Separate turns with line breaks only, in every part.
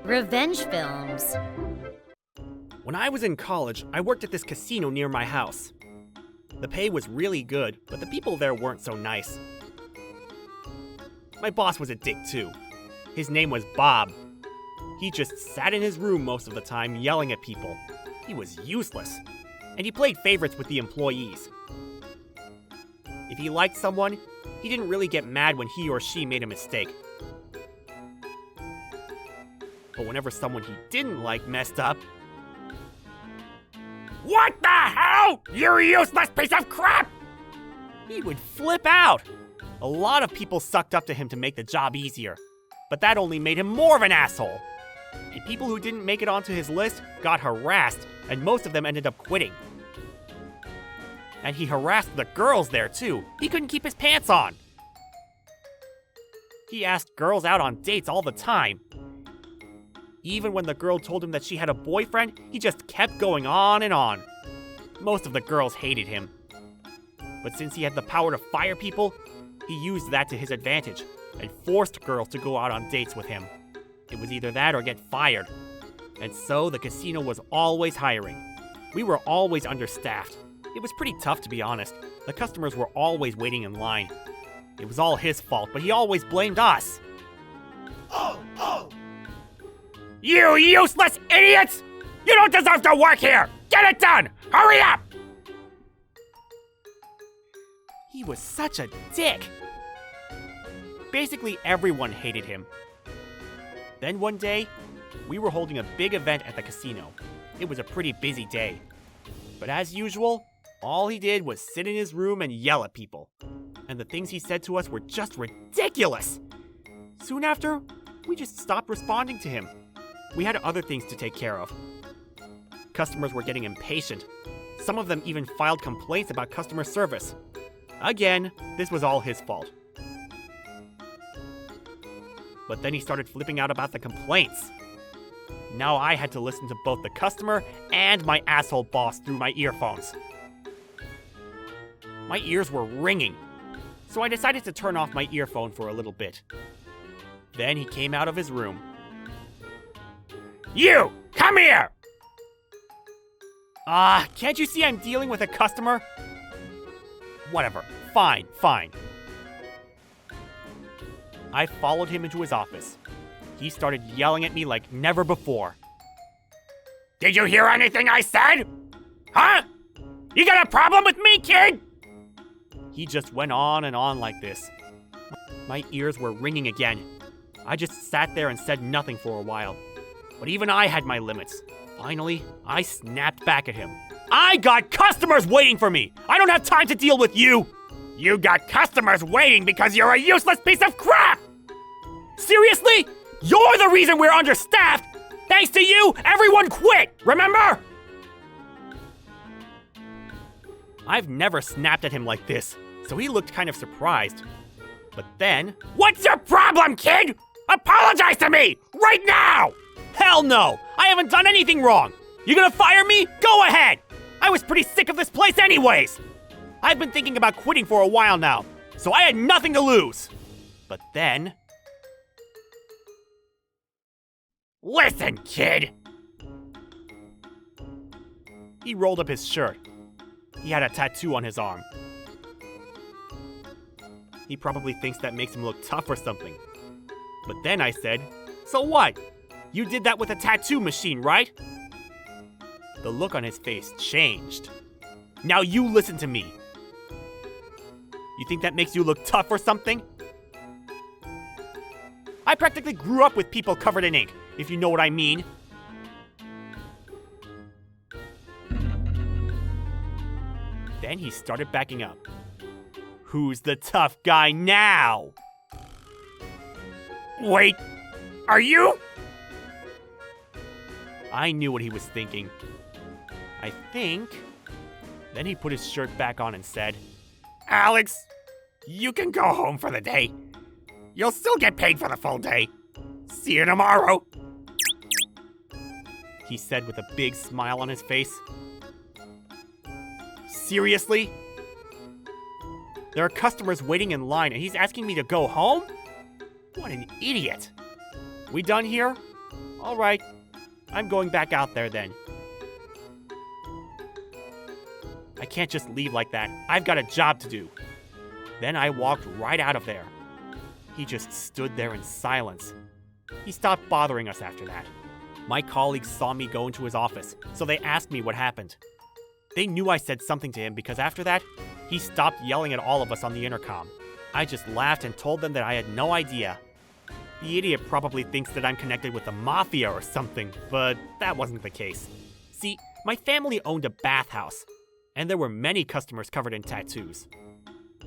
Revenge films.
When I was in college, I worked at this casino near my house. The pay was really good, but the people there weren't so nice. My boss was a dick too. His name was Bob. He just sat in his room most of the time yelling at people. He was useless. And he played favorites with the employees. If he liked someone, he didn't really get mad when he or she made a mistake. But whenever someone he didn't like messed up, "What the hell? You useless piece of crap!" he would flip out. A lot of people sucked up to him to make the job easier, but that only made him more of an asshole. And people who didn't make it onto his list got harassed, and most of them ended up quitting. And he harassed the girls there too. He couldn't keep his pants on. He asked girls out on dates all the time. Even when the girl told him that she had a boyfriend, he just kept going on and on. Most of the girls hated him. But since he had the power to fire people, he used that to his advantage and forced girls to go out on dates with him. It was either that or get fired. And so the casino was always hiring. We were always understaffed. It was pretty tough, to be honest. The customers were always waiting in line. It was all his fault, but he always blamed us. Oh! You useless idiots! You don't deserve to work here! Get it done! Hurry up! He was such a dick. Basically, everyone hated him. Then one day, we were holding a big event at the casino. It was a pretty busy day. But as usual, all he did was sit in his room and yell at people. And the things he said to us were just ridiculous. Soon after, we just stopped responding to him. We had other things to take care of. Customers were getting impatient. Some of them even filed complaints about customer service. Again, this was all his fault. But then he started flipping out about the complaints. Now I had to listen to both the customer and my asshole boss through my earphones. My ears were ringing, so I decided to turn off my earphone for a little bit. Then he came out of his room. You! Come here! Can't you see I'm dealing with a customer? Whatever. Fine. I followed him into his office. He started yelling at me like never before. Did you hear anything I said? Huh? You got a problem with me, kid? He just went on and on like this. My ears were ringing again. I just sat there and said nothing for a while. But even I had my limits. Finally, I snapped back at him. I got customers waiting for me! I don't have time to deal with you! You got customers waiting because you're a useless piece of crap! Seriously? You're the reason we're understaffed! Thanks to you, everyone quit! Remember? I've never snapped at him like this, so he looked kind of surprised. But then, what's your problem, kid? Apologize to me! Right now! Hell no! I haven't done anything wrong! You gonna fire me? Go ahead! I was pretty sick of this place anyways! I've been thinking about quitting for a while now, so I had nothing to lose. But then... Listen, kid! He rolled up his shirt. He had a tattoo on his arm. He probably thinks that makes him look tough or something. But then I said, so what? You did that with a tattoo machine, right? The look on his face changed. Now you listen to me. You think that makes you look tough or something? I practically grew up with people covered in ink, if you know what I mean. Then he started backing up. Who's the tough guy now? Wait, are you? I knew what he was thinking. I think. Then he put his shirt back on and said, Alex, you can go home for the day. You'll still get paid for the full day. See you tomorrow. He said with a big smile on his face. Seriously? There are customers waiting in line and he's asking me to go home? What an idiot. We done here? All right, I'm going back out there then. I can't just leave like that. I've got a job to do. Then I walked right out of there. He just stood there in silence. He stopped bothering us after that. My colleagues saw me go into his office, so they asked me what happened. They knew I said something to him because after that, he stopped yelling at all of us on the intercom. I just laughed and told them that I had no idea. The idiot probably thinks that I'm connected with the mafia or something, but that wasn't the case. See, my family owned a bathhouse, and there were many customers covered in tattoos.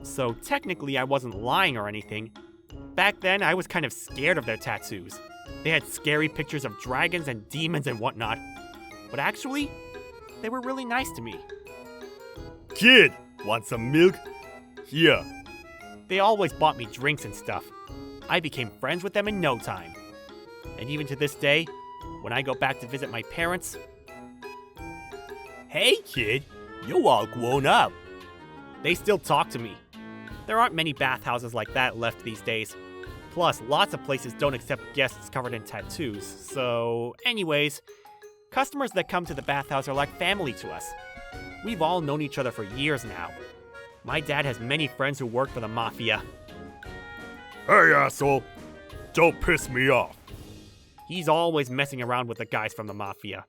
So technically I wasn't lying or anything. Back then, I was kind of scared of their tattoos. They had scary pictures of dragons and demons and whatnot. But actually, they were really nice to me.
Kid, want some milk? Here.
They always bought me drinks and stuff. I became friends with them in no time. And even to this day, when I go back to visit my parents...
Hey kid, you all grown up.
They still talk to me. There aren't many bathhouses like that left these days. Plus, lots of places don't accept guests covered in tattoos. So, anyways, customers that come to the bathhouse are like family to us. We've all known each other for years now. My dad has many friends who work for the mafia.
Hey asshole, don't piss me off.
He's always messing around with the guys from the mafia.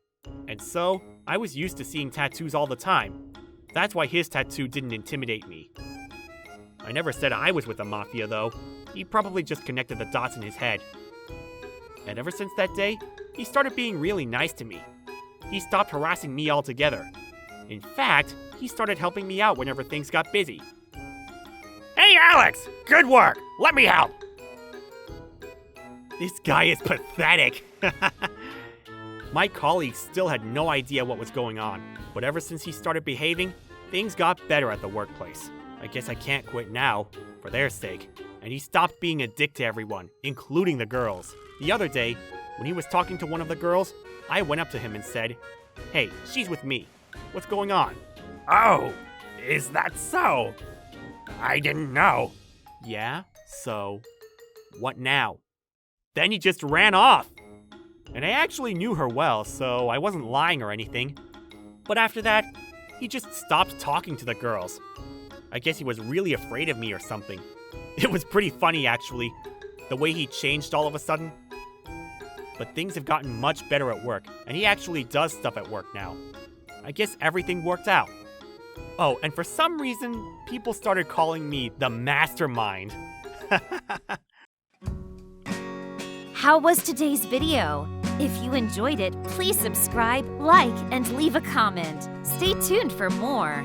And so, I was used to seeing tattoos all the time. That's why his tattoo didn't intimidate me. I never said I was with the mafia, though. He probably just connected the dots in his head. And ever since that day, he started being really nice to me. He stopped harassing me altogether. In fact, he started helping me out whenever things got busy.
Hey Alex, good work. Let me help.
This guy is pathetic. My colleagues still had no idea what was going on, but ever since he started behaving, things got better at the workplace. I guess I can't quit now, for their sake. And he stopped being a dick to everyone, including the girls. The other day, when he was talking to one of the girls, I went up to him and said, "Hey, she's with me. What's going on?"
Oh, is that so? I didn't know.
Yeah, so what now? Then he just ran off. And I actually knew her well, so I wasn't lying or anything. But after that, he just stopped talking to the girls. I guess he was really afraid of me or something. It was pretty funny, actually, the way he changed all of a sudden. But things have gotten much better at work, and he actually does stuff at work now. I guess everything worked out. Oh, and for some reason, people started calling me the Mastermind.
How was today's video? If you enjoyed it, please subscribe, like, and leave a comment. Stay tuned for more.